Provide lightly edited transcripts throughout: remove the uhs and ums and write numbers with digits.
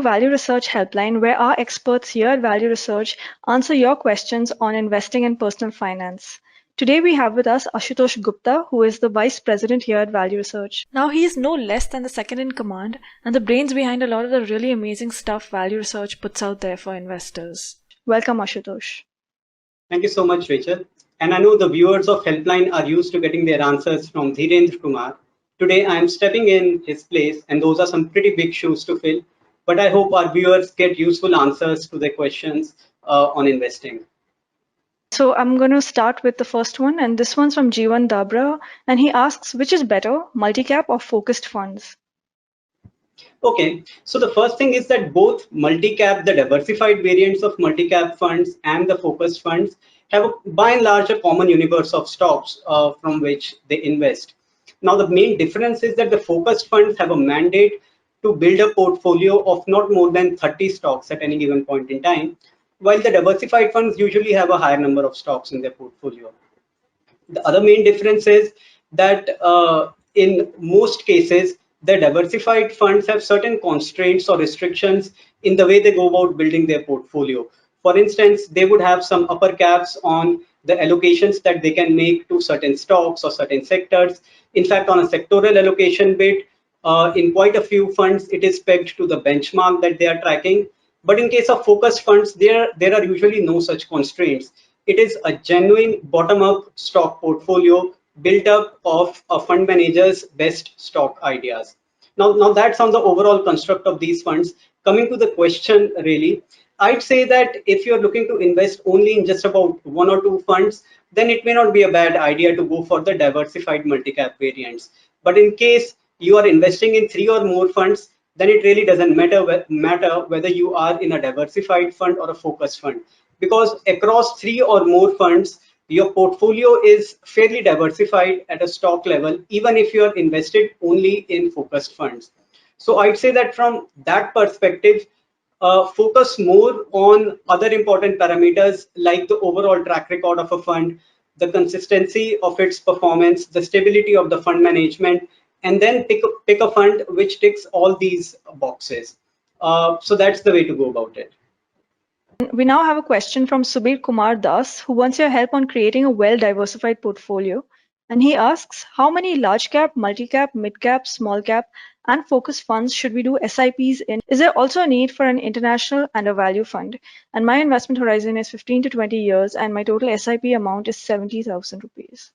Value Research Helpline, where our experts here at Value Research answer your questions on investing and personal finance. Today we have with us Ashutosh Gupta, who is the Vice President here at Value Research. Now he is no less than the second in command and the brains behind a lot of the really amazing stuff Value Research puts out there for investors. Welcome, Ashutosh. Thank you so much, Rachel. And I know the viewers of Helpline are used to getting their answers from Dhirendra Kumar. Today I am stepping in his place, and those are some pretty big shoes to fill. But I hope our viewers get useful answers to their questions on investing. So I'm going to start with the first one, and this one's from Jeevan Dabra, and he asks, which is better, multi-cap or focused funds? Okay, so the first thing is that both multi-cap, the diversified variants of multi-cap funds and the focused funds have by and large a common universe of stocks from which they invest. Now, the main difference is that the focused funds have a mandate to build a portfolio of not more than 30 stocks at any given point in time, while the diversified funds usually have a higher number of stocks in their portfolio. The other main difference is that in most cases, the diversified funds have certain constraints or restrictions in the way they go about building their portfolio. For instance, they would have some upper caps on the allocations that they can make to certain stocks or certain sectors. In fact, on a sectoral allocation bit, in quite a few funds, it is pegged to the benchmark that they are tracking. But in case of focused funds, there are usually no such constraints. It is a genuine bottom-up stock portfolio built up of a fund manager's best stock ideas. Now that's on the overall construct of these funds. Coming to the question, really, I'd say that if you're looking to invest only in just about one or two funds, then it may not be a bad idea to go for the diversified multi-cap variants. But in case you are investing in three or more funds, then it really doesn't matter whether you are in a diversified fund or a focused fund, because across three or more funds, your portfolio is fairly diversified at a stock level, even if you are invested only in focused funds. So I'd say that from that perspective, focus more on other important parameters like the overall track record of a fund, the consistency of its performance, the stability of the fund management, and then pick a fund which ticks all these boxes. So that's the way to go about it. We now have a question from Subir Kumar Das, who wants your help on creating a well-diversified portfolio. And he asks, how many large cap, multi-cap, mid-cap, small cap, and focus funds should we do SIPs in? Is there also a need for an international and a value fund? And my investment horizon is 15 to 20 years, and my total SIP amount is 70,000 rupees.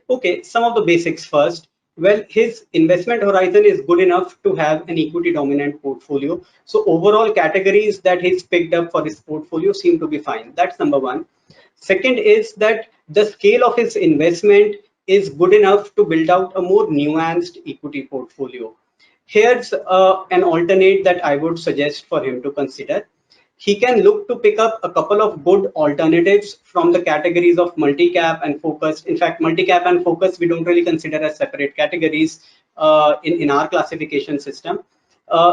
Okay, some of the basics first. Well, his investment horizon is good enough to have an equity dominant portfolio. So overall categories that he's picked up for his portfolio seem to be fine. That's number one. Second is that the scale of his investment is good enough to build out a more nuanced equity portfolio. Here's an alternate that I would suggest for him to consider. He can look to pick up a couple of good alternatives from the categories of multi-cap and focused. In fact, multi-cap and focused, we don't really consider as separate categories in our classification system.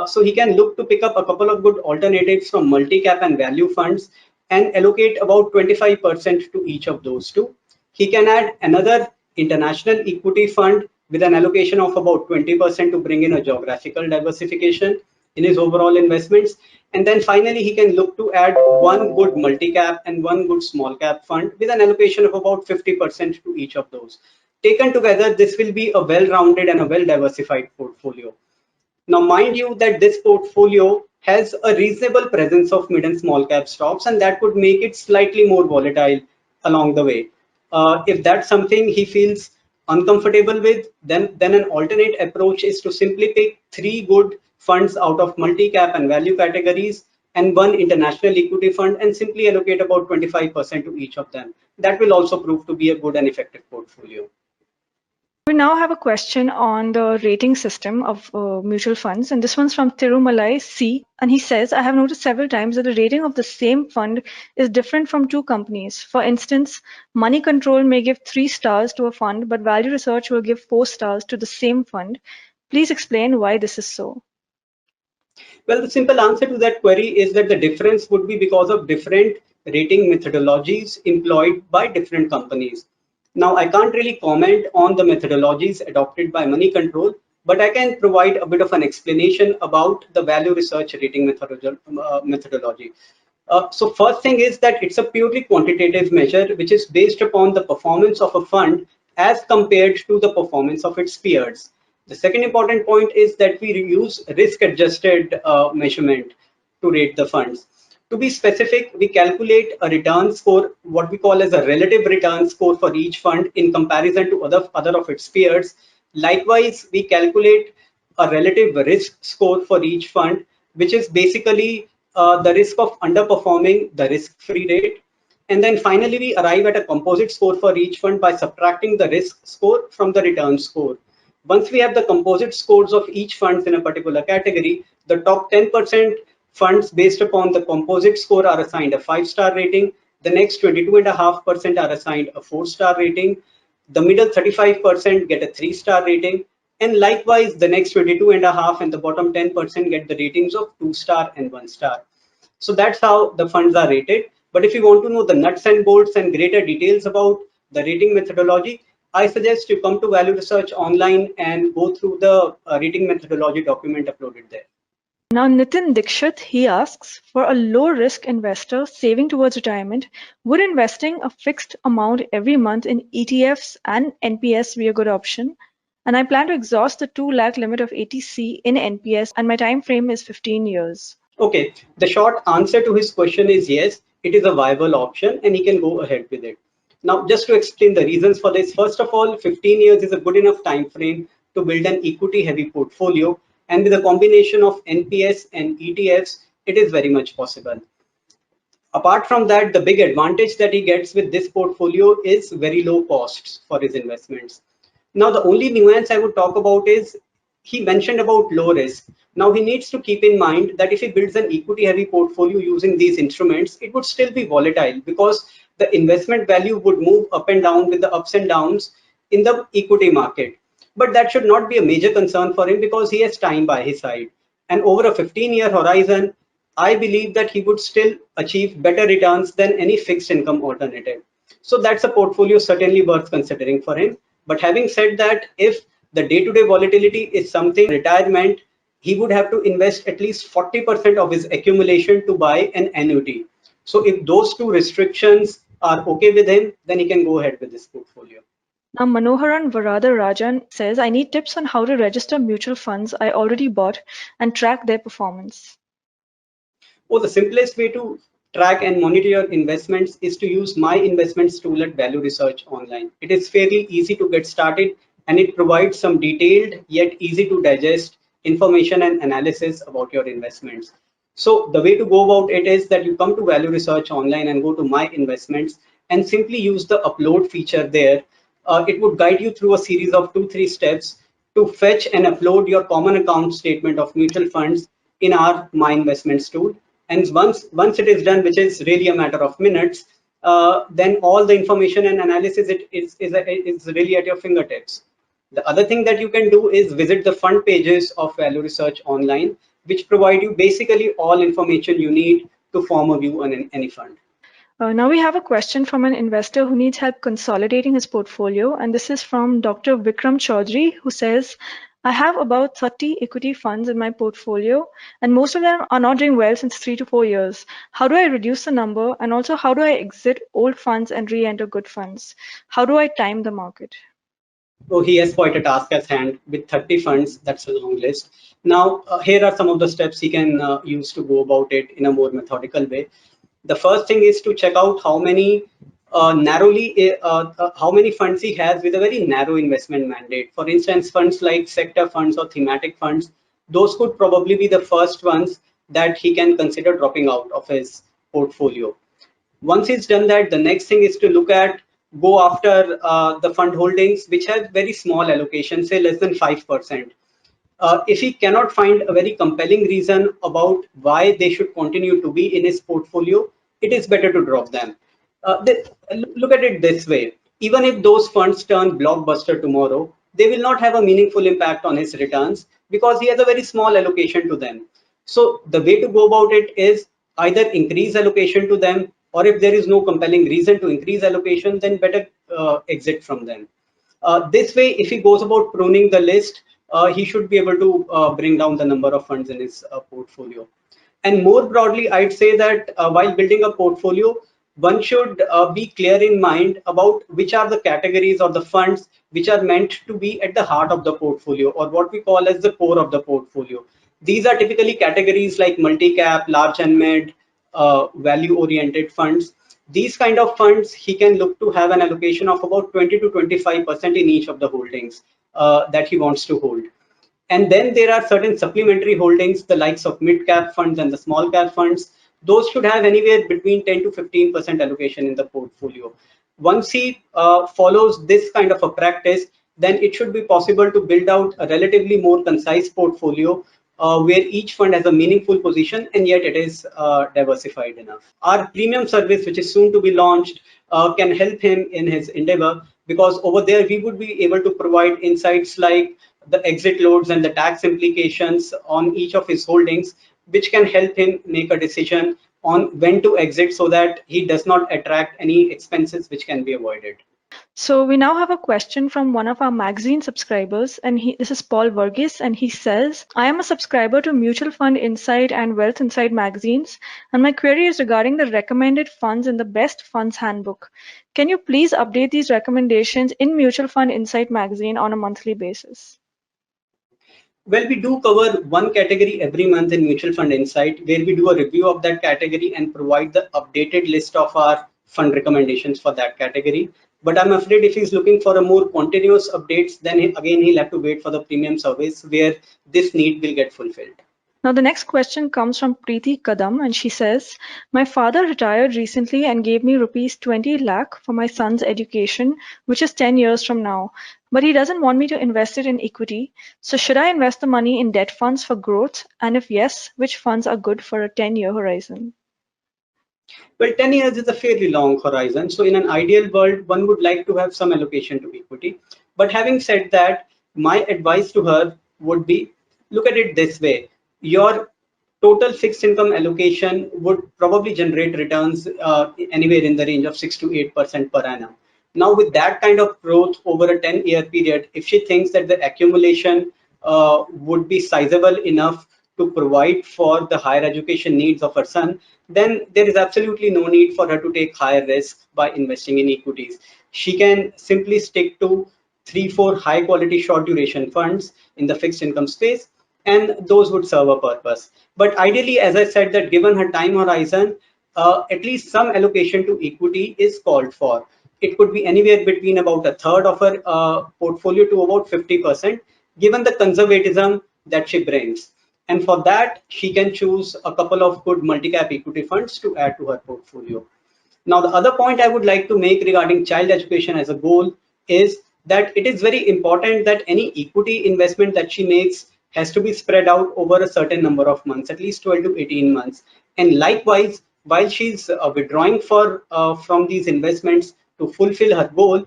So he can look to pick up a couple of good alternatives from multi-cap and value funds and allocate about 25% to each of those two. He can add another international equity fund with an allocation of about 20% to bring in a geographical diversification in his overall investments. And then finally, he can look to add one good multi-cap and one good small cap fund with an allocation of about 50% to each of those. Taken together, this will be a well-rounded and a well-diversified portfolio. Now, mind you that this portfolio has a reasonable presence of mid and small cap stocks, and that could make it slightly more volatile along the way. If that's something he feels uncomfortable with, then an alternate approach is to simply pick three good funds out of multi-cap and value categories and one international equity fund and simply allocate about 25% to each of them. That will also prove to be a good and effective portfolio. We now have a question on the rating system of mutual funds, and this one's from Tirumalai C. And he says, I have noticed several times that the rating of the same fund is different from two companies. For instance, Money Control may give 3 stars to a fund, but Value Research will give 4 stars to the same fund. Please explain why this is so. Well, the simple answer to that query is that the difference would be because of different rating methodologies employed by different companies. Now, I can't really comment on the methodologies adopted by Money Control, but I can provide a bit of an explanation about the value research rating methodology. So first thing is that it's a purely quantitative measure which is based upon the performance of a fund as compared to the performance of its peers. The second important point is that we use risk adjusted measurement to rate the funds. To be specific, we calculate a return score, what we call as a relative return score for each fund in comparison to other of its peers. Likewise, we calculate a relative risk score for each fund, which is basically the risk of underperforming the risk-free rate. And then finally, we arrive at a composite score for each fund by subtracting the risk score from the return score. Once we have the composite scores of each funds in a particular category, the top 10% funds based upon the composite score are assigned a 5-star rating. The next 22.5% are assigned a 4-star rating. The middle 35% get a 3-star rating. And likewise, the next 22.5 and the bottom 10% get the ratings of 2-star and 1-star. So that's how the funds are rated. But if you want to know the nuts and bolts and greater details about the rating methodology, I suggest you come to Value Research online and go through the rating methodology document uploaded there. Now, Nitin Dikshit, he asks, for a low-risk investor saving towards retirement, would investing a fixed amount every month in ETFs and NPS be a good option? And I plan to exhaust the 2 lakh limit of ATC in NPS, and my time frame is 15 years. Okay, the short answer to his question is yes, it is a viable option and he can go ahead with it. Now, just to explain the reasons for this, first of all, 15 years is a good enough time frame to build an equity heavy portfolio. And with a combination of NPS and ETFs, it is very much possible. Apart from that, the big advantage that he gets with this portfolio is very low costs for his investments. Now, the only nuance I would talk about is he mentioned about low risk. Now, he needs to keep in mind that if he builds an equity heavy portfolio using these instruments, it would still be volatile because the investment value would move up and down with the ups and downs in the equity market. But that should not be a major concern for him because he has time by his side. And over a 15-year horizon, I believe that he would still achieve better returns than any fixed income alternative. So that's a portfolio certainly worth considering for him. But having said that, if the day-to-day volatility is something retirement, he would have to invest at least 40% of his accumulation to buy an annuity. So if those two restrictions are okay with him, then he can go ahead with this portfolio. Now, Manoharan Varada Rajan says, I need tips on how to register mutual funds I already bought and track their performance. Well, the simplest way to track and monitor your investments is to use My Investments tool at Value Research online. It is fairly easy to get started and it provides some detailed yet easy to digest information and analysis about your investments. So the way to go about it is that you come to Value Research online and go to My Investments and simply use the upload feature there. It would guide you through a series of 2-3 steps to fetch and upload your common account statement of mutual funds in our My Investments tool. And once it is done, which is really a matter of minutes, then all the information and analysis is really at your fingertips. The other thing that you can do is visit the fund pages of Value Research online, which provide you basically all information you need to form a view on any fund. Now we have a question from an investor who needs help consolidating his portfolio, and this is from Dr. Vikram Chaudhary, who says, I have about 30 equity funds in my portfolio, and most of them are not doing well since 3 to 4 years. How do I reduce the number, and also how do I exit old funds and re-enter good funds? How do I time the market? So he has quite a task at hand with 30 funds. That's a long list. Now, here are some of the steps he can use to go about it in a more methodical way. The first thing is to check out how many how many funds he has with a very narrow investment mandate. For instance, funds like sector funds or thematic funds, those could probably be the first ones that he can consider dropping out of his portfolio. Once he's done that, the next thing is to go after the fund holdings which have very small allocation, say less than 5%. If he cannot find a very compelling reason about why they should continue to be in his portfolio, it is better to drop them. Look at it this way. Even if those funds turn blockbuster tomorrow, they will not have a meaningful impact on his returns because he has a very small allocation to them. So the way to go about it is either increase allocation to them, or if there is no compelling reason to increase allocation, then better exit from them. This way, if he goes about pruning the list, he should be able to bring down the number of funds in his portfolio. And more broadly, I'd say that while building a portfolio, one should be clear in mind about which are the categories or the funds which are meant to be at the heart of the portfolio, or what we call as the core of the portfolio. These are typically categories like multi-cap, large and mid, value-oriented funds. These kind of funds, he can look to have an allocation of about 20 to 25% in each of the holdings that he wants to hold. And then there are certain supplementary holdings, the likes of mid cap funds and the small cap funds. Those should have anywhere between 10 to 15% allocation in the portfolio. Once he follows this kind of a practice, then it should be possible to build out a relatively more concise portfolio where each fund has a meaningful position and yet it is diversified enough. Our premium service, which is soon to be launched, can help him in his endeavor, because over there we would be able to provide insights like the exit loads and the tax implications on each of his holdings, which can help him make a decision on when to exit so that he does not attract any expenses which can be avoided. So we now have a question from one of our magazine subscribers, and this is Paul Verghese, and he says, I am a subscriber to Mutual Fund Insight and Wealth Insight magazines, and my query is regarding the recommended funds in the Best Funds Handbook. Can you please update these recommendations in Mutual Fund Insight magazine on a monthly basis? Well, we do cover one category every month in Mutual Fund Insight, where we do a review of that category and provide the updated list of our fund recommendations for that category. But I'm afraid if he's looking for a more continuous updates, then again he'll have to wait for the premium service where this need will get fulfilled. Now, the next question comes from Preeti Kadam, and she says, my father retired recently and gave me rupees 20 lakh for my son's education, which is 10 years from now. But he doesn't want me to invest it in equity. So should I invest the money in debt funds for growth? And if yes, which funds are good for a 10-year horizon? Well, 10 years is a fairly long horizon. So in an ideal world, one would like to have some allocation to equity. But having said that, my advice to her would be, look at it this way. Your total fixed income allocation would probably generate returns anywhere in the range of 6 to 8% per annum. Now, with that kind of growth over a 10-year period, if she thinks that the accumulation would be sizable enough to provide for the higher education needs of her son, then there is absolutely no need for her to take higher risk by investing in equities. She can simply stick to 3, 4 high quality short duration funds in the fixed income space, and those would serve a purpose. But ideally, as I said, that given her time horizon, at least some allocation to equity is called for. It could be anywhere between about a third of her portfolio to about 50%, given the conservatism that she brings. And for that, she can choose a couple of good multi-cap equity funds to add to her portfolio. Now, the other point I would like to make regarding child education as a goal is that it is very important that any equity investment that she makes has to be spread out over a certain number of months, at least 12 to 18 months. And likewise, while she's withdrawing from these investments to fulfill her goal,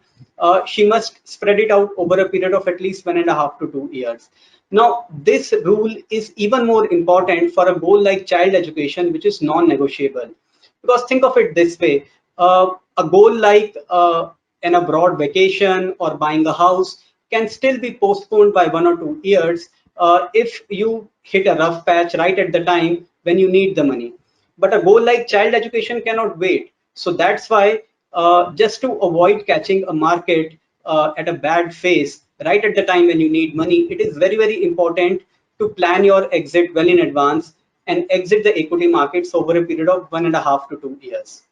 she must spread it out over a period of at least 1.5 to 2 years. Now, this rule is even more important for a goal like child education, which is non-negotiable. Because think of it this way, a goal like an abroad vacation or buying a house can still be postponed by 1 or 2 years if you hit a rough patch right at the time when you need the money. But a goal like child education cannot wait. So that's why just to avoid catching a market at a bad phase right at the time when you need money, it is very, very important to plan your exit well in advance and exit the equity markets over a period of 1.5 to 2 years.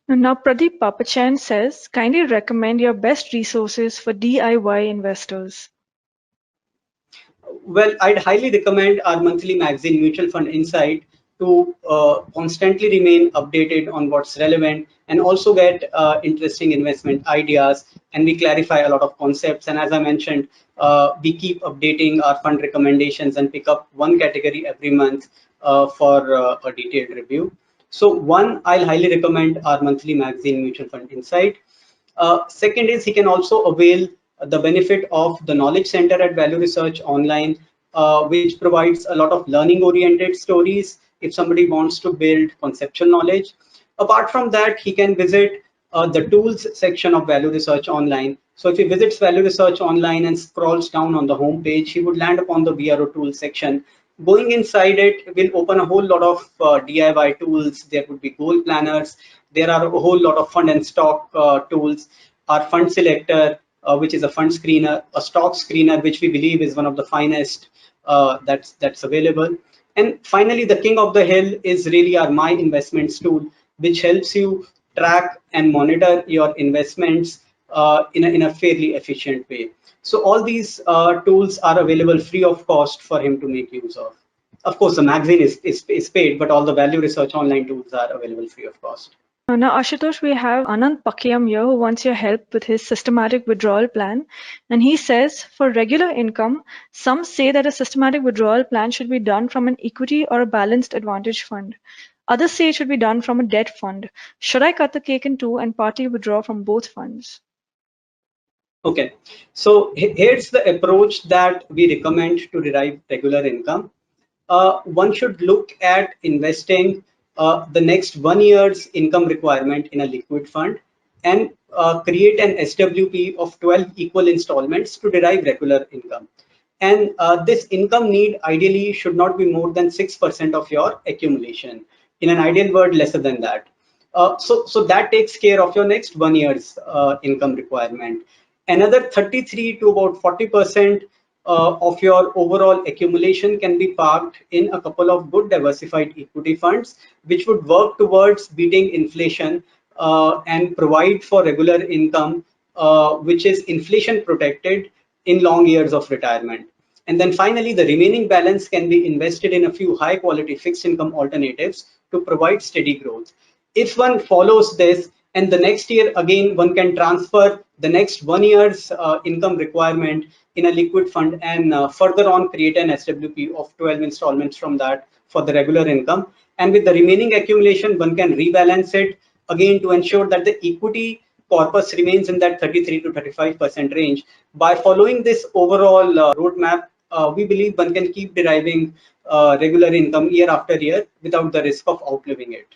And now, Pradeep Papachan says, kindly recommend your best resources for DIY investors. Well, I'd highly recommend our monthly magazine, Mutual Fund Insight, to constantly remain updated on what's relevant and also get interesting investment ideas. And we clarify a lot of concepts. And as I mentioned, we keep updating our fund recommendations and pick up one category every month for a detailed review. So one, I'll highly recommend our monthly magazine, Mutual Fund Insight. Second is he can also avail the benefit of the Knowledge Center at Value Research Online, which provides a lot of learning oriented stories if somebody wants to build conceptual knowledge. Apart from that, he can visit the tools section of Value Research Online, So if he visits value research online and scrolls down on the home page, he would land upon the VRO tools section. Going inside it will open a whole lot of DIY tools. There would be goal planners. There are a whole lot of fund and stock tools. Our fund selector, which is a fund screener, a stock screener, which we believe is one of the finest that's available. And finally, the king of the hill is really our My Investments tool, which helps you track and monitor your investments in a fairly efficient way. So all these tools are available free of cost for him to make use of. Of course, the magazine is paid, but all the value research online tools are available free of cost. Now, Ashutosh, we have Anand Pakiyam here who wants your help with his systematic withdrawal plan. And he says, for regular income, some say that a systematic withdrawal plan should be done from an equity or a balanced advantage fund. Others say it should be done from a debt fund. Should I cut the cake in two and partly withdraw from both funds? Okay, so here's the approach that we recommend to derive regular income. One should look at investing the next 1 year's income requirement in a liquid fund and create an SWP of 12 equal installments to derive regular income. And this income need ideally should not be more than 6% of your accumulation. In an ideal world, lesser than that. So that takes care of your next 1 year's income requirement. Another 33 to about 40% of your overall accumulation can be parked in a couple of good diversified equity funds, which would work towards beating inflation and provide for regular income, which is inflation protected in long years of retirement. And then finally, the remaining balance can be invested in a few high quality fixed income alternatives to provide steady growth. If one follows this, and the next year again one can transfer the next 1 year's income requirement in a liquid fund and further on create an SWP of 12 installments from that for the regular income, and with the remaining accumulation one can rebalance it again to ensure that the equity corpus remains in that 33 to 35% range. By following this overall roadmap, we believe one can keep deriving regular income year after year without the risk of outliving it.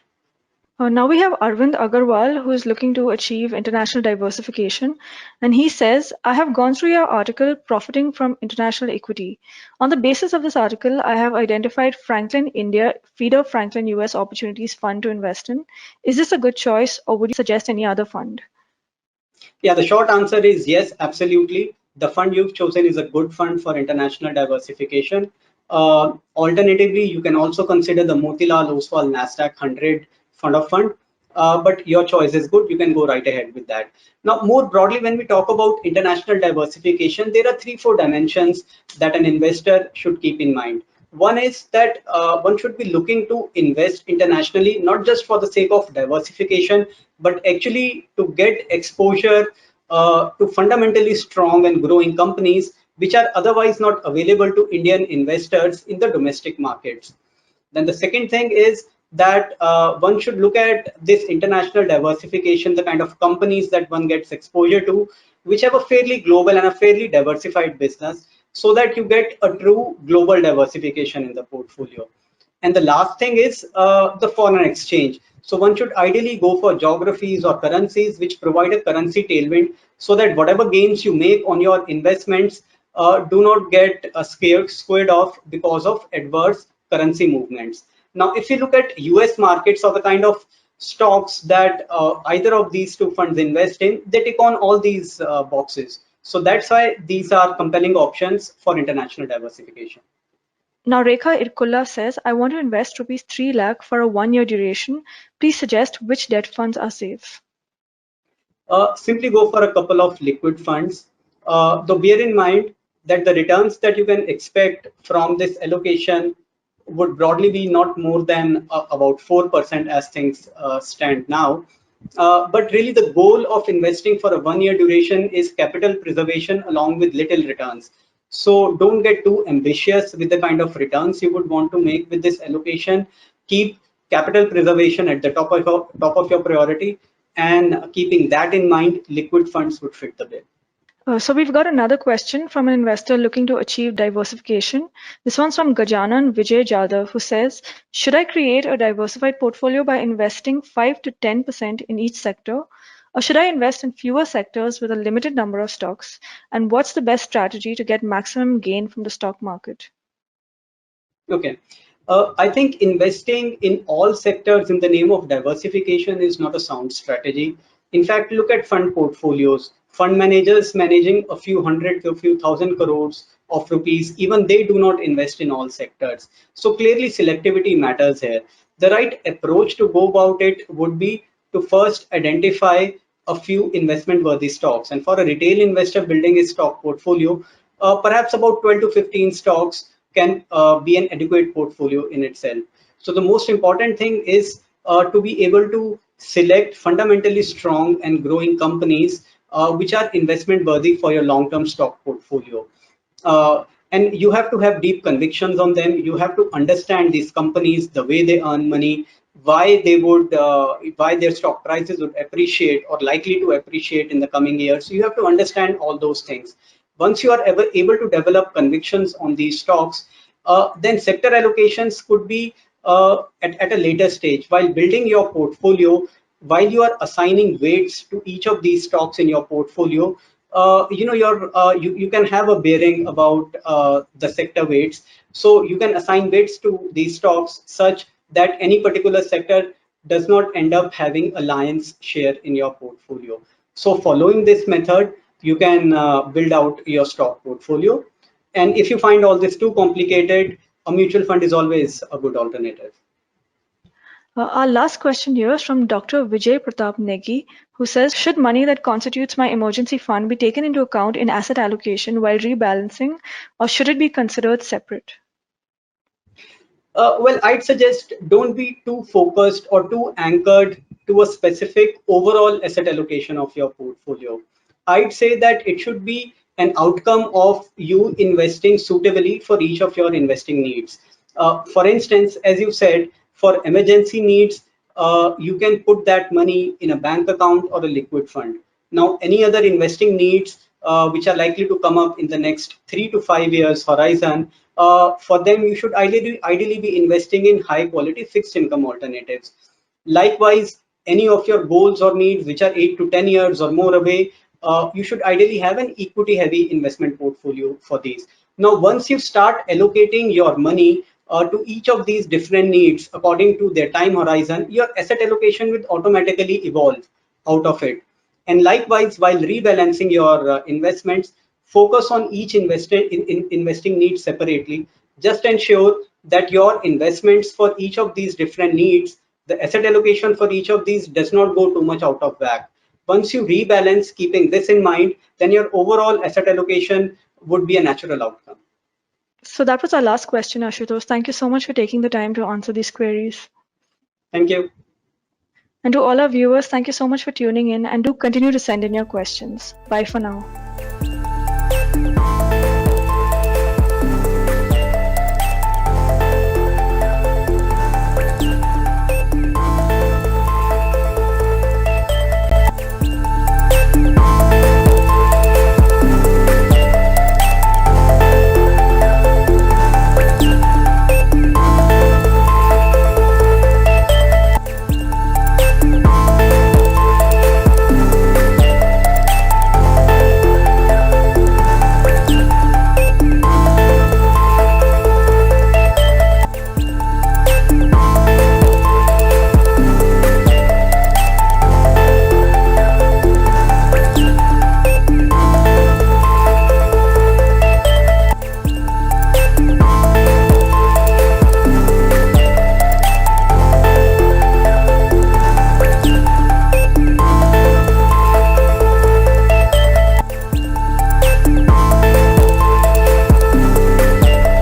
Now we have Arvind Agarwal, who is looking to achieve international diversification. And he says, I have gone through your article, Profiting from International Equity. On the basis of this article, I have identified Franklin India, feeder Franklin US Opportunities Fund to invest in. Is this a good choice, or would you suggest any other fund? Yeah, the short answer is yes, absolutely. The fund you've chosen is a good fund for international diversification. Alternatively, you can also consider the Motilal Oswal Nasdaq 100 fund of fund, but your choice is good. You can go right ahead with that. Now, more broadly, when we talk about international diversification, there are 3-4 dimensions that an investor should keep in mind. One is that one should be looking to invest internationally, not just for the sake of diversification, but actually to get exposure to fundamentally strong and growing companies, which are otherwise not available to Indian investors in the domestic markets. Then the second thing is that one should look at this international diversification, the kind of companies that one gets exposure to, which have a fairly global and a fairly diversified business, so that you get a true global diversification in the portfolio. And the last thing is the foreign exchange. So one should ideally go for geographies or currencies which provide a currency tailwind, so that whatever gains you make on your investments do not get squared off because of adverse currency movements. Now, if you look at US markets or the kind of stocks that either of these two funds invest in, they tick on all these boxes. So that's why these are compelling options for international diversification. Now, Rekha Irkulla says, I want to invest rupees 3 lakh for a 1 year duration. Please suggest which debt funds are safe. Simply go for a couple of liquid funds. Though bear in mind that the returns that you can expect from this allocation would broadly be not more than about 4% as things stand now. But really the goal of investing for a 1 year duration is capital preservation along with little returns. So don't get too ambitious with the kind of returns you would want to make with this allocation. Keep capital preservation at the top of your priority, and keeping that in mind, liquid funds would fit the bill. So we've got another question from an investor looking to achieve diversification. This one's from Gajanan Vijay Jadhav, who says, should I create a diversified portfolio by investing 5 to 10% in each sector? Or should I invest in fewer sectors with a limited number of stocks? And what's the best strategy to get maximum gain from the stock market? Okay. I think investing in all sectors in the name of diversification is not a sound strategy. In fact, look at fund portfolios. Fund managers managing a few hundred to a few thousand crores of rupees, even they do not invest in all sectors. So clearly, selectivity matters here. The right approach to go about it would be to first identify a few investment worthy stocks. And for a retail investor building his stock portfolio, perhaps about 12 to 15 stocks can be an adequate portfolio in itself. So the most important thing is to be able to select fundamentally strong and growing companies which are investment worthy for your long-term stock portfolio. And you have to have deep convictions on them. You have to understand these companies, the way they earn money, why their stock prices would appreciate or likely to appreciate in the coming years. So you have to understand all those things. Once you are ever able to develop convictions on these stocks, then sector allocations could be at a later stage. While building your portfolio, while you are assigning weights to each of these stocks in your portfolio, you can have a bearing about the sector weights. So you can assign weights to these stocks such that any particular sector does not end up having a lion's share in your portfolio. So following this method, you can build out your stock portfolio. And if you find all this too complicated, a mutual fund is always a good alternative. Our last question here is from Dr. Vijay Pratap Negi, who says, should money that constitutes my emergency fund be taken into account in asset allocation while rebalancing, or should it be considered separate? Well, I'd suggest don't be too focused or too anchored to a specific overall asset allocation of your portfolio. I'd say that it should be an outcome of you investing suitably for each of your investing needs. For instance, as you said, for emergency needs, you can put that money in a bank account or a liquid fund. Now, any other investing needs which are likely to come up in the next 3 to 5 years horizon, for them you should ideally be investing in high quality fixed income alternatives. Likewise, any of your goals or needs which are 8 to 10 years or more away, you should ideally have an equity heavy investment portfolio for these. Now, once you start allocating your money to each of these different needs according to their time horizon, your asset allocation will automatically evolve out of it. And likewise, while rebalancing your investments, focus on each investing needs separately. Just ensure that your investments for each of these different needs, the asset allocation for each of these does not go too much out of whack. Once you rebalance, keeping this in mind, then your overall asset allocation would be a natural outcome. So that was our last question, Ashutosh. Thank you so much for taking the time to answer these queries. Thank you. And to all our viewers, thank you so much for tuning in, and do continue to send in your questions. Bye for now.